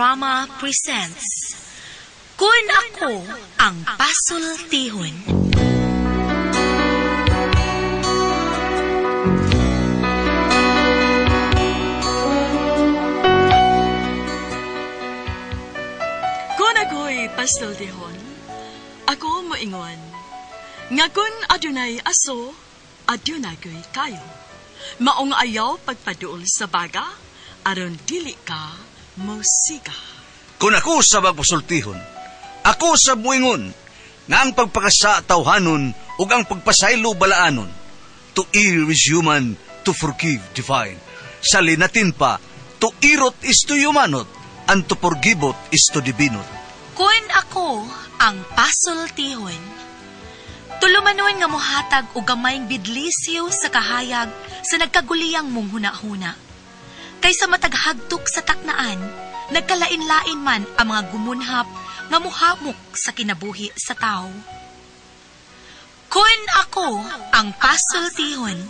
Drama presents Kun Ako Ang Pasultihon. Kun ako'y pasultihon, ako moingon. Nga kun adunay aso, adunay ko'y kayo. Maong ayaw pagpaduol sa baga, aron dili ka musika. Kung ako sa magpasultihon, ako sa muingon, nga ang pagpakasa tawhanon ug ang pagpasaylo balaanon. To err is human, to forgive divine. Sa linatin pa, to irot is to humanot, and to forgivot is to divinot. Kun ako ang pasultihon, tulumanon nga mohatag og gamayng bidlisiw sa kahayag sa nagkaguliyang mong huna-huna. Kaysa mataghagtok sa taknaan, nagkalain-lain man ang mga gumunhap nga muhamok sa kinabuhi sa tao. Kun ako ang pasultihon,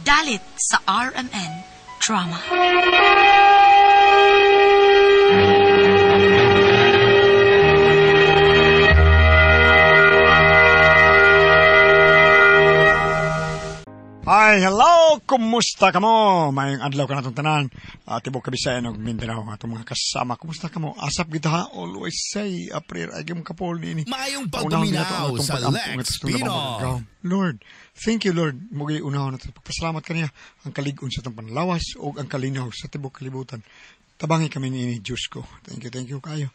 dalit sa RMN Drama. Ay, hello! Kumusta ka mo? Mayang adlaw ka na itong tanan. Tibok Kabisayan og Mindanao. Atong mga kasama. Kumusta ka mo? Asap kita ha. Always say, April, ay kapol ni ini. Mayong pagdaminaw sa Lex Pino. Lord, thank you, Lord. Mugi unahon natin. Pagpasalamat kaniya ang kaligon sa itong panlawas o ang kalinaw sa tibok kalibutan. Tabangi kami ni ini, Diyos ko. Thank you kayo.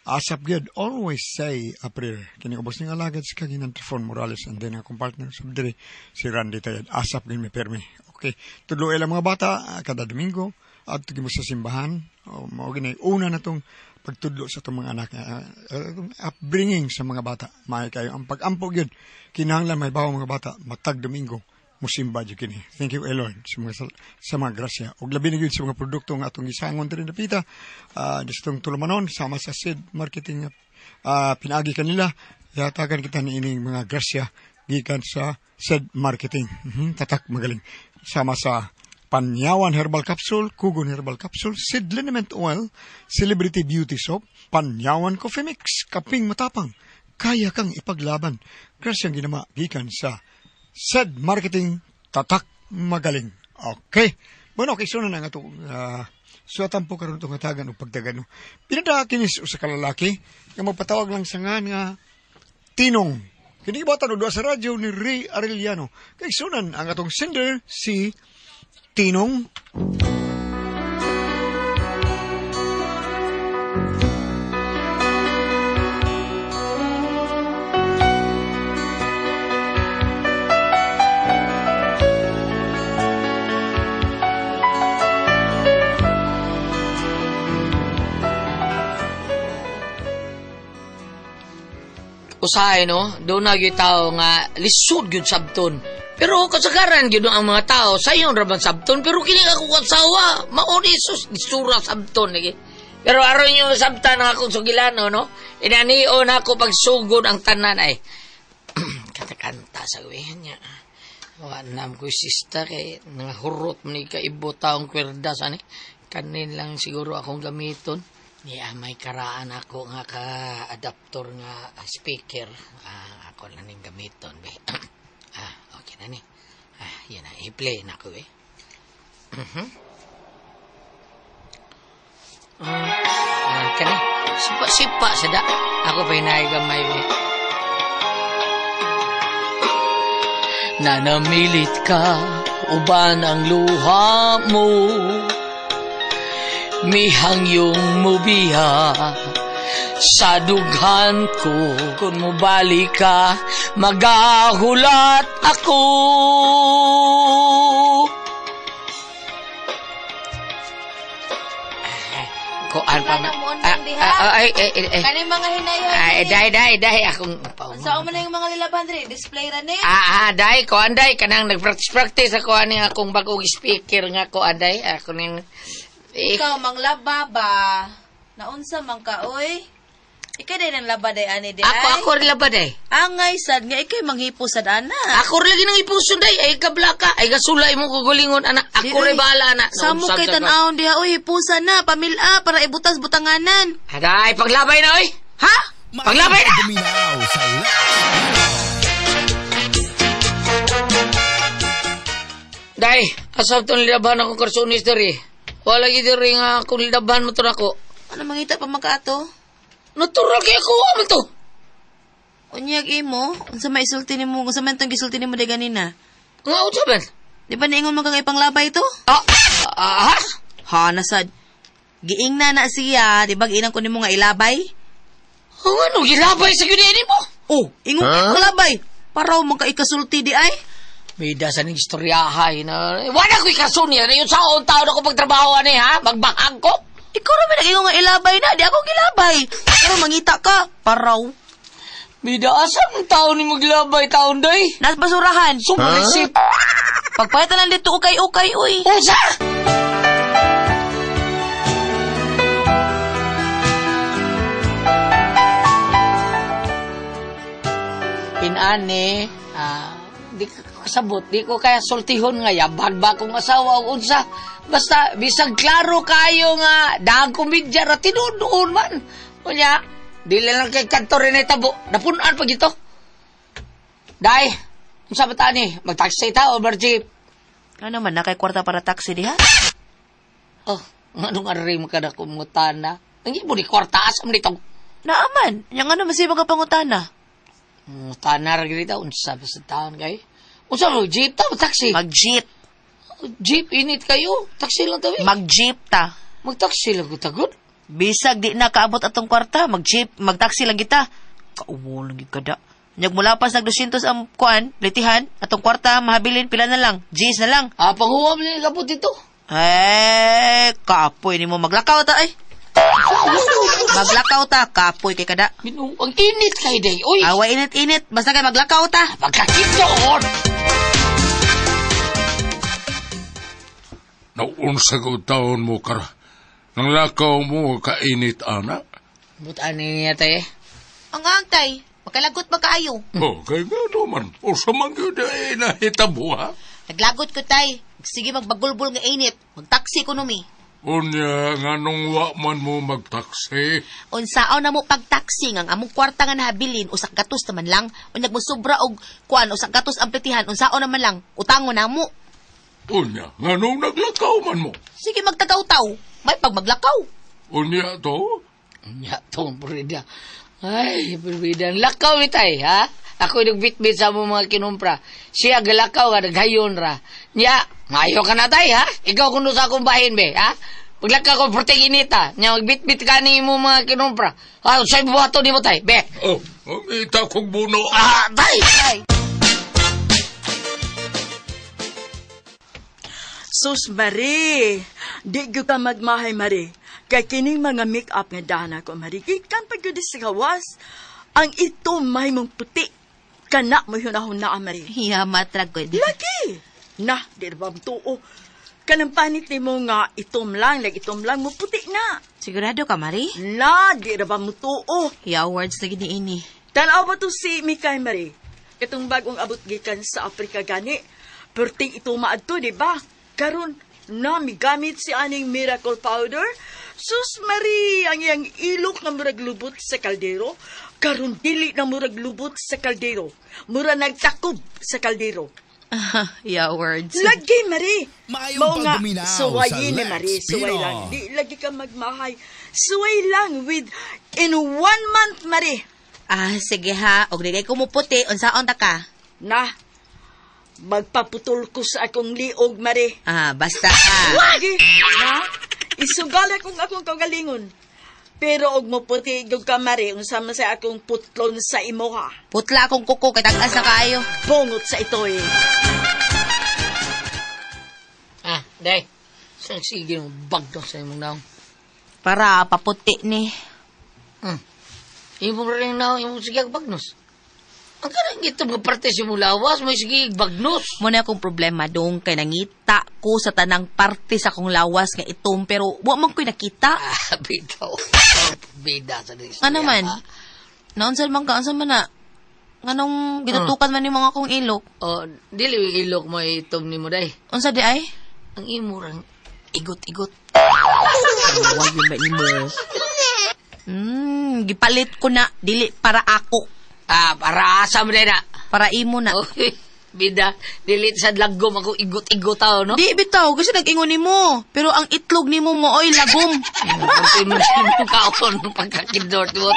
Asap good, always say, April. Kini ubos ng alagad si Kaginan Trifon Morales and then akong partner sa diri, si Randy Tayad. Asap gin may permi. Okay. Tuloy lang mga bata, kada Domingo, at tugi mo sa simbahan. Mga ginay, una na itong pagtudlo sa itong mga anak. Upbringing sa mga bata. May kayo. Ang pag-ampog yun, kinahanglan may bawang mga bata, matag Domingo, musimba dyan kini. Thank you, Lord, sa mga grasya. O labi na yun sa mga produkto nga itong isangon rin na pita. Distong tulumanon, sama sa seed marketing pinagi kanila. Yatagan kita ni ining mga grasya gikan sa seed marketing. Tatak magaling. Sama sa Panyawan Herbal Capsule, Kugon Herbal Capsule, Seed Liniment Oil, Celebrity Beauty Soap, Panyawan Coffee Mix, Kaping Matapang. Kaya kang ipaglaban. Grasyang ginama gikan sa Seed Marketing, tatak magaling. Okay. Bueno, okay, na nga ito. Suwatan po karoon itong hatagan o pagdagano. Pinadakinis o sa kalalaki, nga magpatawag lang sa nga Tinong. Kinibatan o doon sa radyo ni Ray Arellano. Kay sunan ang atong sender, si Tinong. Usahay, no? Doon na yung tao nga lisod yun sabton. Pero kasagaran yun ang mga tao sa iyon raman sabton. Pero kini ako kasawa. Maon isus, lisura sabton. Pero aron yung sabtan ng akong sugilano, no? Inanion ako pagsugod ang tanan ay. Kanta-kanta sa gawihan niya. Wanam ko sista kay nangahurot ni kaibo taong kwerdas ani. Kanin lang siguro akong gamiton. May karaan ako nga ka-adaptor nga speaker. Ako lang ning gamiton, be. Okay na ni. Yan na, i-play na ako, eh. Kani, sipa sada. Ako pa gamay, be. Nanamilit ka, uban ang luha mo. Mihangyong mubiha sa dughan ko. Kung mubalik ka, magahulat ako. Kuan pa man. Kaning mga hinayon. Day akong Saan man na yung mga lilaban rin? Display ra ni? Day, kuan day. Kanang nag-practice ako ani akong bagong speaker nga kuan day. Ako ning Ikaw, manglaba ba? Naunsa man ka, oy? Ikay day ng labad ay ani day. Ako rin labad ay. Angay sad nga ikay manghipo sad ana. Ako rin lagi nang ipuson day. Ay kablaka. Ay kasulay mo kugulingon, anak. Ako rin bahala, anak. Samo kay tan-aon diha, oy, hipusan na, pamilya, para ibutas butanganan. Aday, paglabay na, oy. Ha? Paglabay na! Dominaw sa Day, asap itong lilabahan akong karsonis dari. Wala lagi dari nga kung lilabahan mo ito ako. Ano mangita pa magkaato? Natural kaya ko, aman to. Unyag imo, unsa may isulti nimo, unsa man tong gisulti nimo day ganina? Nga, usaban. Di ba niingon man kang ipanglabay to? Ha? Ha, nasad. Giing na siya, di ba giinang ko nimo nga ilabay? Ang ano, gilabay sa gudini mo? Oh, ingon ka labay. Paraw man ka ikasulti di ay. May dasan ng istoryahay na... Wala ko ikasun yan. Yung saon taon ako magtrabaho ani, ha? Magbahag ko. Ikaw naman nag-ingon nga ilabay na, di ako gilabay. Pero mangita ka, paraw. May dasan ng taon ni maglabay taon, day. Nas basurahan. Sumarisip. Pagpalitan lang dito, ukay-ukay, uy. Usa! Pinane, di ko kasabot, di ko kaya sultihon nga yabag ba kong asawa o unsa. Basta, bisag klaro kayo nga, dahang komedya ra tinudoon man. Kunya, di lang kay kanto rin ay tabo, napunan pa gito. Day, unsa ba tani, mag-taxi ta o jeep? Ano naman, nakay kwarta para taxi di ha? Oh, anong arim ka na kumutana? Ang ibo ni kwarta, asam nito. Naaman, yung ano masibag ka pangutana. Tanar gita unsa ba sa taon kay? Unsa mo jeep ta o taxi? Mag-jeep. Jeep init kayo. Taxi lang tawi. Mag-jeep ta. Mag-taxi lang ko tagod. Bisag di na kaabot atong kwarta, mag-jeep, mag-taxi lang kita. Kauwo lang kada. Nyag mula pas nag 200 ang kuan, litihan, atong kwarta mahabilin pila na lang. G's na lang. Panghuwam ni kapot dito. Kapoy ni mo maglakaw ta ay. Maglakaw ta, kapoy kay kada. Ang init kay day. Uy. Away init-init, basta kay maglakaw ta. Pagkakitoon. Naunsa ko taon mo kara. Nang lakaw mo kainit, anak. Butaan niya tayo. Ang angtay, magkalagot magkaayo. Kay nga naman. O sa mga yun nahitabo, ha? Naglagot ko tay. Sige magbagulbol nga init. Mag-taxi ekonomi. Unya, nga nung wa man mo magtaksi. Unsao na mo pag-taxi nga among kwarta nga nahabilin usak gatos naman lang. Unyag mo sobra og kuan usak gatos ang plitihan unsao naman lang. Utangon na mo. Unya, nga nung naglakaw man mo. Sige magtagaw-taw. May pag maglakaw. Unya to? Unya to, Brida. Ay, Brida. Lakaw ni tay, ha? Ako yung bit-bit sa mga kinumpra. Siya galakaw nga, naghayon ra. Nya, mayo ka na tay, ha? Ikaw kuno sa akong bahin, be, ha? Paglaka ko proteginita. Nya, magbit-bit ka ni mo mga kinumpra. Sa'yo buhato ni mo tay, be. Oh, ita kong buno. Tay! Tay. Sus, Marie. Di ko ka magmahay, Marie. Kay kining mga make-up nga dana ko, Marie. Gikan pag yun sa kawas. Ang ito may mong puti. Kana mo yun ahon na, Marie. Yamat ragod. Lagi! Na, di ba tuo. Kanang panit ni mo nga itom lang mo puti na. Sigurado ka, Mari? Na, di ba mo tuo. Ya words lagi ni ini. Tanaw ba to si Mikay, Marie? Itong bagong abot gikan sa Afrika gani. Perting ito maadto, di ba? Karon na migamit si aning miracle powder. Sus, Marie, ang iyang ilok na murag lubot sa kaldero. Karon dili na murag lubot sa kaldero. Mura nagtakob sa kaldero. Ya words. Lagi, Marie. Mayong pagduminaw suwayin sa ni Lex Marie. Suway Pino. lang. Di lagi ka magmahay. Suway lang in 1 month, Marie. Sige ha. Og digay ko mo puti. Unsaon ta ka? Na, magpaputol ko sa akong liog, Marie. Basta ha. Lagi, na, isugal akong kagalingon. Pero og mo puti gyud ka, Marie, unsa man sa akong putlon sa imo, ha. Putla akong kuko kay tagas na kaayo. Bungot sa ito, eh. Day. Saan sige ng bagdo sa imong naong? Para paputi ni. Imong rin naong, imong sige bagnos. Ang karang ito mga parte si mulawas, may sige bagnos. Muna akong problema dong kay nangita ko sa tanang parte sa kong lawas nga itom pero wa man ko'y nakita. Bitaw. Bida sa dis. Ano man? Naunsan man ka, unsan man na? Nganong gitutukan man ni mga kong ilok? Oh, dili yung ilok mo itom ni mo day. Unsa di ay? Ang imurang igot-igot. Wag yun ba imo? Gipalit ko na dili para ako. Para asa mo day na. Para imo na. Okay. Bida, dili sa lagom ako igot-igot tao, no? Di bitaw kasi nag-ingon nimo. Pero ang itlog nimo mo oy lagom. Kasi mo na kaon pagkakidort mo.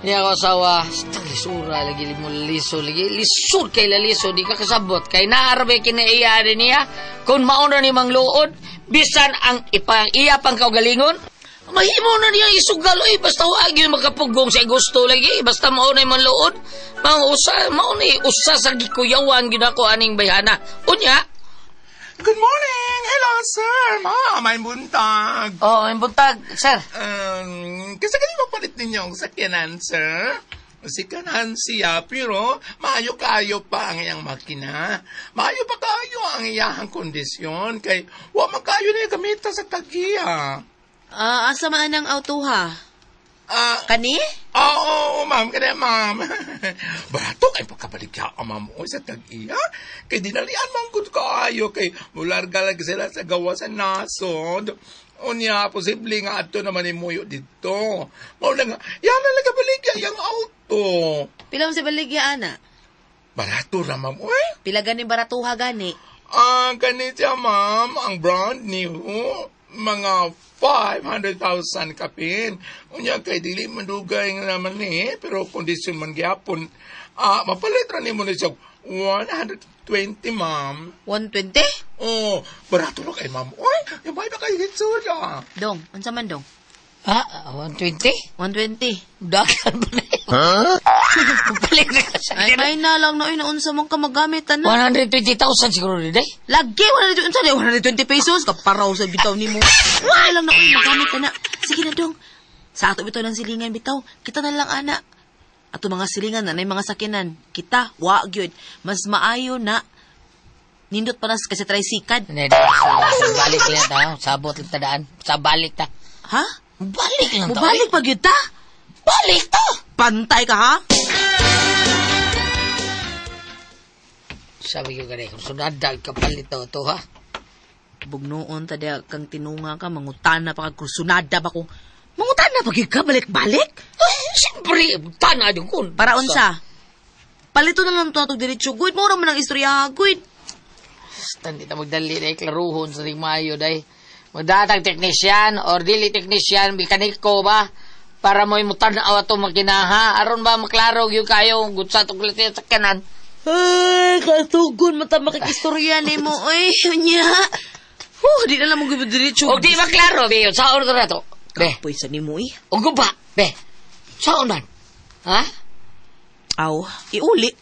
Niya ako asawa, lisura lagi mo liso lagi. Lisod kay laliso, di ka kasabot. Kay naarabe kinaiya din niya. Kung mauna ni mang luod, bisan ang ipang iya pang kaugalingon, mahimo na niya isugal, oy. Basta huwag yun makapugong sa gusto lagi. Basta mauna yung mang luod. Mauna usa sa gikuyawan ginako aning bayana. Unya. Good morning! Hello, sir! May buntag. Oh, may buntag, sir. Kasi kanina palit ninyo ang sakyanan, sir. Sikanan siya, pero maayo kayo pa ang iyang makina. Maayo pa kayo ang iyang kondisyon. Kay, wa makayo na gamita sa tag-iya. Asa man ang auto ha? Kani? Oo, ma'am. Kaya, ma'am. Bato kay pagkabaligya ang ma'am o sa tag-iya. Kay dinalian ma'am good kaayo. Kay mulargalag sila sa gawa sa nasod. Unya, posible nga ato naman imuyo dito. Maula nga, yan na nagabaligya yung auto. Pila mo si baligya, ana? Barato na, ma'am. Uy. Pila gani baratuha gani? Ganit siya, ma'am. Ang brand new. Mga 500,000 kapin. Unya kay dili mandugay nga naman pero kondisyon man gyapon. Mapalit ra nimo ni siya 120, ma'am. 120? Oh, barato na kay ma'am. Oy, yung ba kay hitsurya? Dong, unsa man dong? 120? 120. Dagan ba na yun? Papalit na ka sa Ay na lang na inaunsa mong ka magamit na. 120,000 siguro ni day. Lagi 120 pesos kaparaw sa bitaw nimo. Ay lang na magamit na. Sige na dong. Sa ato bitaw ng silingan bitaw. Kita na lang ana. Ato mga silingan na mga sakinan. Kita wa gyud. Mas maayo na nindot pa nas kasi tricycad. Balik lang ta. Sabot lang tadaan. Sa balik ta. Ha? Balik lang ta. Balik pa gyud ta. Balik ta. Pantay ka ha? Sabi ko ganun, kung sunadag kapalit to ha? Bugnoon, tadya kang tinunga ka, mangutana pa kag kursunada ba ko? Mangutana pa ka, balik-balik? Ay, siyempre, tana yung kun. Para unsa? Palito na lang ito atong diretsyo, guid. Mura man ang istorya, guid. Basta hindi na magdali na iklaruhon sa ring mayo, day. Magdatag teknisyan, or dili teknisyan, mekaniko ba? Para mo imutan na awa itong makinaha. Aron ba maklaro yung kayo, gutsa itong kulitin sa kanan. Ay, katugon mata makikistorya ni mo. Ay, nya. Di na lang mo gawin diretsyo. O di maklaro, be, saan na to? Be. Kapoy sa ni mo eh. O guba, be. Saan man? Ha? Aw, iuli.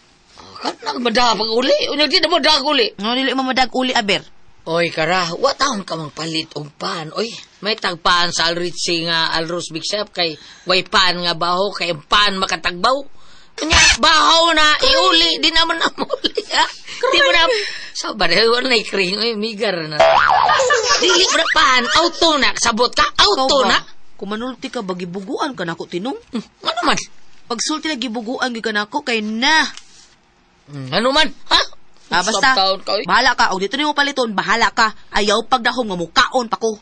Kanang madag uli. Unyag di na madag uli. Nga nila mamadag uli, aber. Oy, kara, what taon ka mang palit og pan? Oy, may tagpaan sa Alritsi nga Alros Big Chef kay way pan nga baho kay pan makatagbaw. Kanya baho na iuli di naman na muli ha. Di mo na sa badawan na ikring oy migar na. Dili mo na pan auto na sabot ka auto na. Kumanulti ka bagi buguan ka nako tinong. Ano man? Pagsulti na gibuguan gyud ka nako kay na. Ano man? Ha? Basta, bahala ka. O dito ni mo paliton, bahala ka. Ayaw pagdahong nga mukaon pa ko.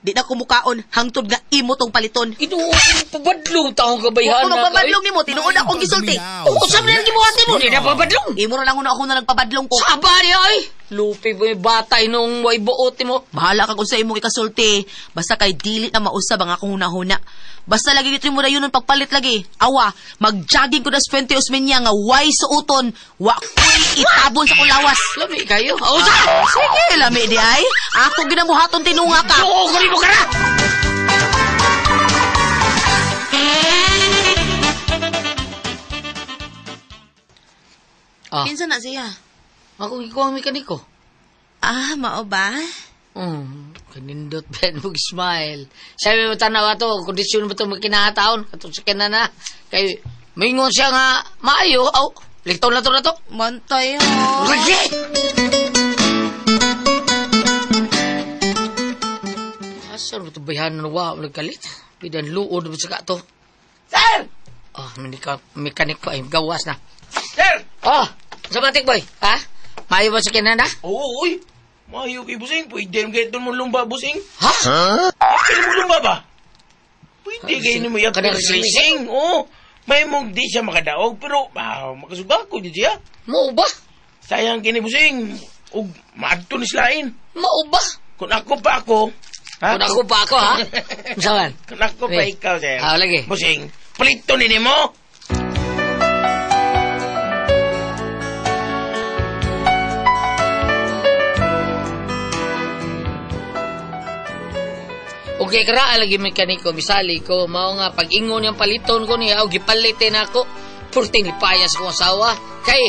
Di na ko mukaon. Hangtod nga imo tong paliton. Inuusin pabadlong taong kabayhan na. Kung pabadlong ni mo, tinuod akong gisulti. Usap na lang gibuhati mo, di na pabadlong. Imo na lang ako na nagpabadlong ko. Saba niya ay. Lupi mo yung batay nung way buot mo. Bahala ka kung sa imong ikasulti. Basta kay dili na mausab ang akong hunahuna. Basta lagi dito mo na yun ng pagpalit lagi. Awa, mag-jogging ko na sa 20 usmenya nga way suuton. Wa ko'y itabon sa kulawas. Lami kayo? Sige, lami di ay. Ako ginabuhaton tinunga ka. Oo, kuri mo ka na! Kinsa na siya? Ako ikaw ang mekaniko. Mao ba? Kanindot ben mo smile. Sabi mo tanaw ato, kondisyon mo ito magkinahataon. Katong sakyan na. Kay, mingon siya nga, maayo. Liktaw na to. Mantay ho. Lagi! Asar mo ito bayahan na nawa, nagkalit. Bidan luod mo sa kato. Sir! Mekanik ko ay gawas na. Sir! Sabatik boy, ha? Maayo ba sakyan na? Oo, uy. Maayo kay busing. Pwede rin kayo doon mo lumba, busing. Ha? Pwede mo lumba ba? Pwede kayo mo yung racing. Oo. May mong di siya makadaog, pero makasuga ko di siya. Mau ba? Sayang kini busing. O maadto ni slain. Mau ba? Kung ako pa ako. Kung ako pa ako, ha? Saan? Kung ako pa ikaw, sir. Lagi. Busing, palito nini mo. Okay, kara lagi mekaniko, bisali ko. Mao nga, pag-ingon yung paliton ko niya, gipalitin ako. Purting lipayas kong asawa. Kay,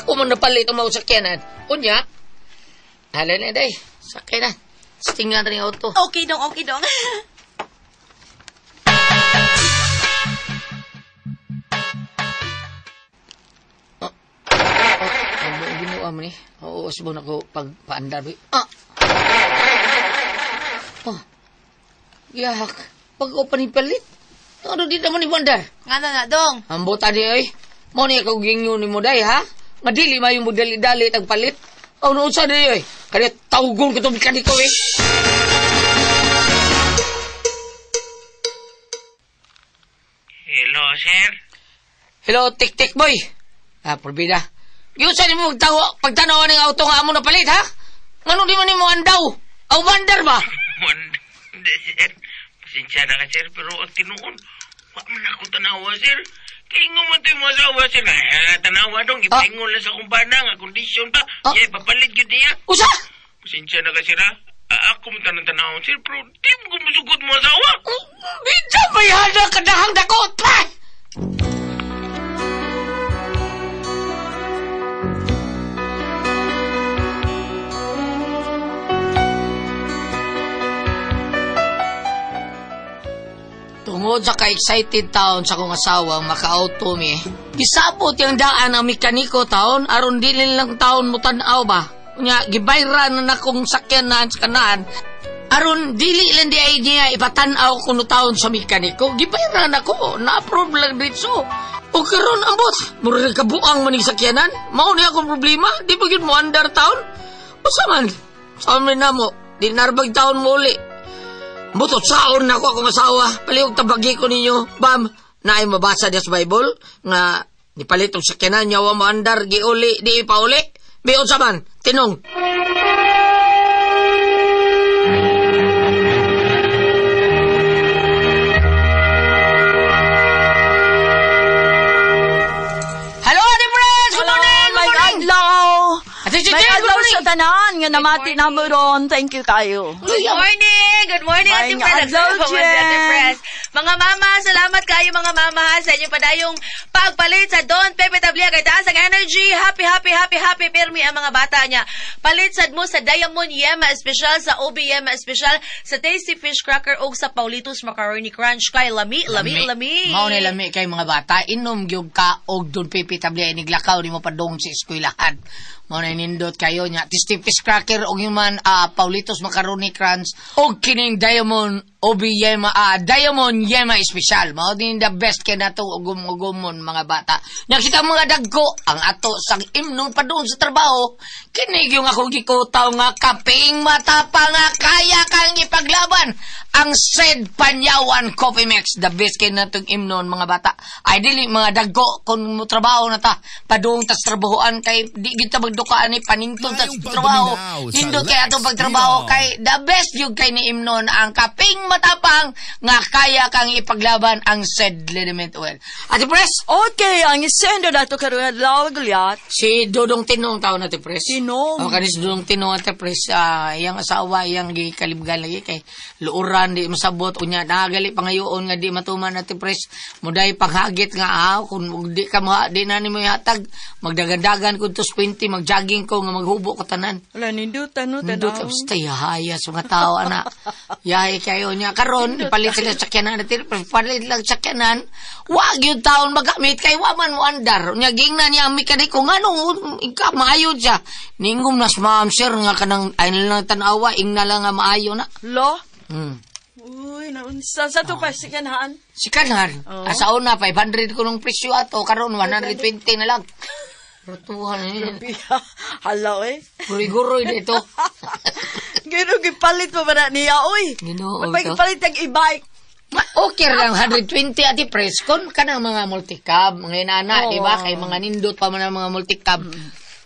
ako man napalit ang mga sakyanan. Unya, halala day, sakyanan. Stingan rin auto. Okay dong. Ang ginawa mo ni. Oo, sabon ako pagpaandar. Yak, pag ako panipalit. Ano di naman ni Bandar? Nga na, dong. Ang buta di ay. Mo ni ako ginyo ni mo day, ha? Madili ma yung dali-dali tagpalit. Ano sa di ay? Kaya tawgon ko itong mekaniko eh. Hello, sir. Hello, tik-tik boy. Porbida. Yung saan mo pagtanawa ng auto nga mo na palit, ha? Ano di man ni mo andaw? Aw Bandar ba? Hindi, sir. Pasensya na ka, sir. Pero ang tinuon, wak man ako tanawa, sir. Kaya nga mo tayo mga asawa, sir. Tanawa dong, ipingon lang sa kumpana nga, kondisyon pa. Yay, papalit yun niya. Usa? Pasensya na ka, sir, ha? Ako mo tanang-tanawa, sir. Pero di mo kumusugod mo asawa. Bida, may handa ka dahang dakot, pa! Tungod sa ka-excited taon sa kong asawa maka-auto mi, gisabot yung daan ang mekaniko taon, aron dili lang taon mo tanaw ba? Nya gibayran na akong sakyanan sa kanaan, aron dili lang di ay niya ipatanaw kuno taon sa mekaniko, gibayran ako, na-approve lang dito. O karon ambot, mura kabuang maning sakyanan, mao ni akong problema, di ba yun mo andar taon? O saman, na mo, di narbag taon mo uli. Butot saon na ako akong asawa. Palihog tabagi ko ninyo. Bam, naay mabasa niya sa Bible nga nipalitong sakyanan niya wa maandar giuli di ipauli. Biyon saman, tinong. Hello, Ate Pres! Good morning! May adlaw! Ate Chichi, May good adlaw morning! sa tanan nga namati na mo ron. Thank you kayo. Good morning! Good morning, Ate May Pres. adlaw, Ate Jen. Pres. Mga mama, salamat kayo mga mama sa inyong padayong pagpalit sa Don Pepe Tablia kay taas ang energy. Happy pirmi ang mga bata niya. Palit sad mo sa Diamond Yema Special, sa OB Yema Special, sa Tasty Fish Cracker o sa Paulitos Macaroni Crunch kay lami. Mao ni lami kay mga bata, inom gyud ka og Don Pepe Tablia iniglakaw nimo padung sa eskwelahan. Mao na nindot kayo nya Tasty Fish Cracker og human Paulitos Macaroni Crunch og kining Diamond OB Yema Diamond Yema Special. Mao din the best kay nato ugum-ugumon mga bata. Nakita mga dagko ang ato sang imnon pa doon sa trabaho. Kinig yung ako gikutaw nga kaping matapa nga kaya kang ipaglaban. Ang Sed Panyawan Coffee Mix, the best kay natong imnon mga bata. Ay dili mga dagko kung mo trabaho na ta padung tas trabahoan kay di kita magdukaan ni paninton tas trabaho. Nindot kay atong pagtrabaho kay the best yung kay ni imnon ang kaping matapang nga kaya kang ipaglaban ang Sed Liniment Oil. Ate Pres, Okay, ang isendo na ito karoon adlaw gulyat. si Dodong Tinong tao na Ate Pres. Tinong? O kanis Dodong Tinong Ate Pres, iyang asawa, iyang gikalibgan lagi kay luuran di masabot unya nagali pangayoon nga di matuman Ate Pres. Muday paghagit nga kung di ka di na nimo ihatag magdagandagan kun tos 20 mag mag-jogging ko, nga maghubo ko tanan. Wala, nindutan no, Nindot, tanaw. basta yahaya sa mga tao, anak. Yahay kayo niya. Karon, ipalit sila sakyanan natin, palit lang sakyanan. Wag yung taon magamit, kay waman mo andar. Nya gingnan niya ang mekaniko, nga nung maayo siya. Ningom nas ma'am, sir, nga kanang, ay nalang tanawa, ing na lang nga maayo na. Lo? Hmm. Uy, naunsa sa to pa sikanhaan. Sikanan. Oo. Asa una, 500 ko nung presyo ato. Karon 120 na lang. Rotuhan niya. Hala, eh. Guri-guroy dito. Gino, gipalit pa ba na niya, uy? Ginoo Mapay to. gipalit ang e-bike. Okay lang, 120 ati press. Kon ka ng mga multicab, mga inana, Oo. diba? Kay mga nindot pa man ang mga multicab.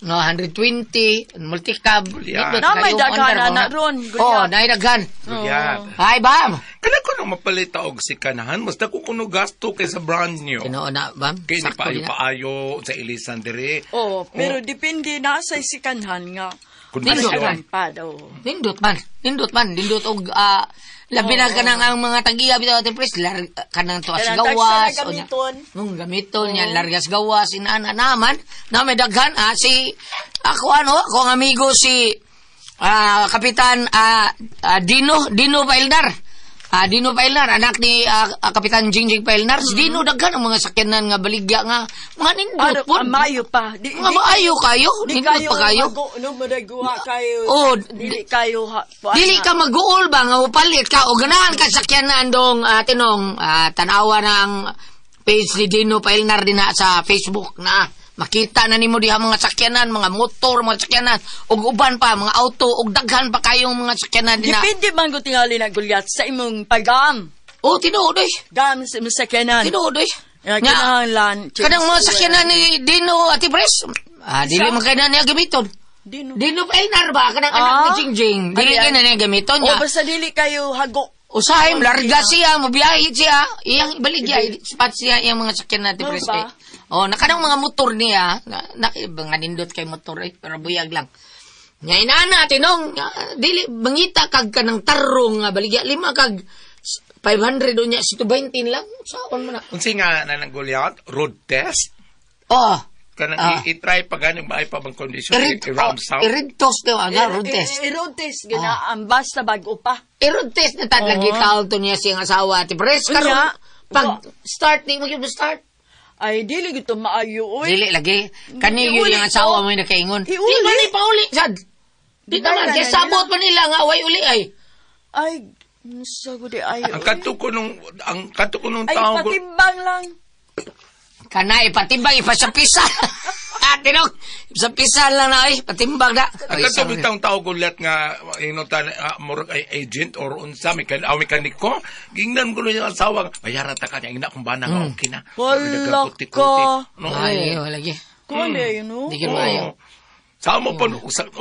No, 120, multicab. Nindot Na may kayo, daghan under mo na ron. Oh, naidaghan. Yan. Hi, Bam. Kada ko nang mapalita og sikanahan, basta ko kuno gasto kaysa brand new. Kinoo na, Bam. Kaya ni Sakto din na. paayo-paayo sa Elisandre. Oh, pero depende na sa sikanhan nga. Nindot Kondisyon. man. Pa daw. Nindot man. Nindot og labi na kanang ang mga tagiya bitaw ati pres kanang tuas Kanang gawas tagsa na o nya. gamiton. Nung gamiton yan largas gawas inana naman na may daghan si ako ang amigo si Kapitan Dino Pailnar. Dino Pailnar, anak ni Kapitan Jingjing Pailnar. Si Dino daghan ang mga sakyanan nga baligya nga mga nindot po. Maayo pa. Nga maayo kayo. Di Nindot kayo pa kayo. madagwa kayo. Oh, Dili kayo Dili ka mag-uol ba nga upalit ka o ganahan ka sakyanan dong tinong tanawa na ang page ni Dino Pailnar din na sa Facebook na makita na nimo diha mga sakyanan, mga motor, mga sakyanan ug uban pa mga auto ug daghan pa kayong mga sakyanan din na. Depende man ko tingali na gulyat sa imong pagam. Oh, tinuodoy. Gam sa imong sakyanan. Tinuodoy. Kinahanglan. Kanang mga sakyanan ni Dino Ati Pres. Dili man kainan niya gamiton. Dino Pailnar ba kanang anak ni Jingjing. Dili kainan niya gamiton niya. O basta dili kayo hago. Usahay, larga siya, mabiyahe siya. Iyang baligya, spot siya, iyang mga sakyan natin, Ano Pres. ba? Nakanang mga motor niya, mga nindot kay motor, pero buyag lang. Nga inana, tinong, dili, bangita kag ka ng tarong, baligya, 5 kag 500 doon niya, 20 lang. Saan mo na? Unsi nga na nang gulyat, road test. Oh. Kanang i-try pa ganing maay pa bang kondisyon i-round south. I-road test daw, road test. I-road test, ang basta bago pa. I-road test na lagi tao to niya siyang asawa, Ati Pres. Karon, pag start, di mo yung start. Ay, dili gito maayo, oy. Dili lagi. Kaniyo yung asawa mo yung nakaingon. Di Iuli. man ipauli, sad. Di naman, kaya sabot pa nila nga, away uli ay. Ay, sago di ay. Ang kanto ko nung Ay, tao ko. patimbang lang. Kanay, patimbang, ipasapisa. Tinong, ipasapisa lang na ay, patimbang na. Ang kanto bitang tao gulyat nga inutan murag ay agent or unsa mekaniko. Gingnan ko yung asawa. Bayaran ta kanya ina kung bana nga okay na. Wala ka. No. Ay, wala gi. Kuwan di, no? Di ka maayo. Sa mo pa,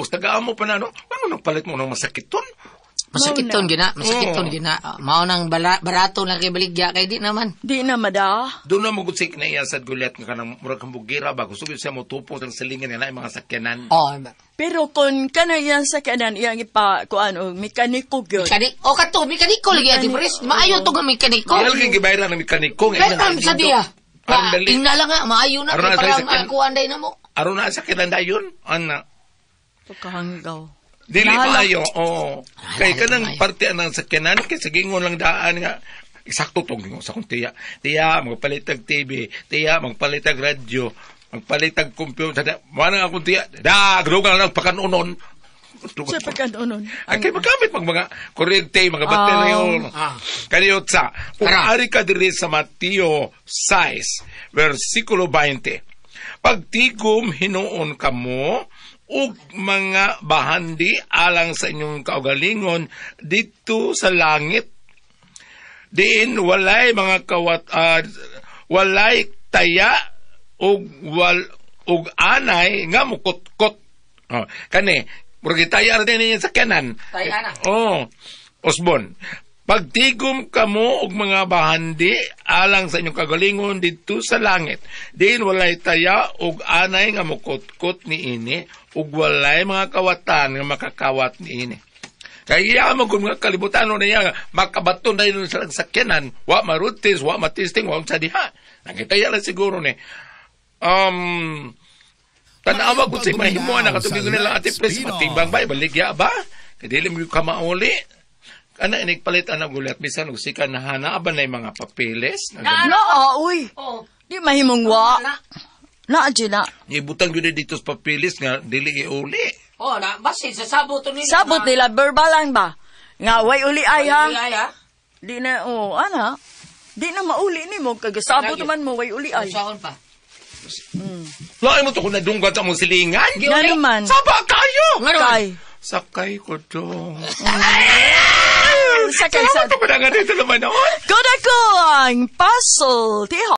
tagaan mo pa na, no? Ano nagpalit mo ng masakit ton? Masakit ton gina, masakit ton gina. Mao nang barato na kay baligya kay di naman. Di na mada. Doon na magusik na iya sa gulyat nga kanang murag kang bugira ba gusto siya mo tupo ng silingan nila yung mga sakyanan. Oh, Pero kung kanayan sa kanan, iyang ipa, kuan, o mekaniko gyud. kato, mekaniko lagi Ati Pres. Maayo to nga mekaniko. Kaya lagi gibayran ng mekaniko. Pero sa diya. Parang dali. Tingna lang nga, maayo na. Aron na Kaya tayo parang kuanday na mo. Aron na sakyanan dayon. Ana. Pagkahanggaw. Dili Nahala. maayo. Oo. Kay kanang parte ng sakyanan kay sa gingon lang daan nga eksakto tong gingon sa kung tiya. Tiya magpalitag TV, tiya magpalitag radyo, magpalitag computer. Mana akong tiya. Grugal lang pakanunon. Sa pagkanonon. Ay, kay magamit mga kuryente, mga bateryo. Kaniyot sa, kung ari ka diri sa Mateo 6, versikulo 20, pagtigom hinuon kamo, ug mga bahandi alang sa inyong kaugalingon dito sa langit. Diin walay mga walay taya ug anay nga mukot-kot. Kani Porque tayar din niya sa kanan. Tayar na. Osbon. Pagtigom kamo og mga bahandi alang sa inyong kagalingon dito sa langit. Diin walay taya og anay nga mukot-kot ni ini ug walay mga kawatan nga makakawat ni ini. Kaya mo kung mga kalibutan na niya, makabaton na yun sa sakyanan, wa marutis, wa matisting, wa sa diha. Nakitaya lang siguro ni. Tanawa ko si mahimo na katubig nila ate please matibang ba ibaligya ba? Kay dili mo ka mauli. Ana inig palit ana gulat bisan og sika na hanaaban na mga papeles. Uy. Di mahimong wa. Na na. Ibutang gyud dito sa papeles nga dili iuli. Na basi sa sabot nila. Sabot nila verbal lang ba? Nga way uli ay ha. Di na ana. Di na mauli nimo kag sabot man mo way uli ay. Sahon pa. Lain mo to kung nadunggat ang mong silingan. Nga naman. Saba kayo! Kay. Sakay ko to. Sakay sa... Salamat ako na nga dito naman ako. Good ako ang puzzle.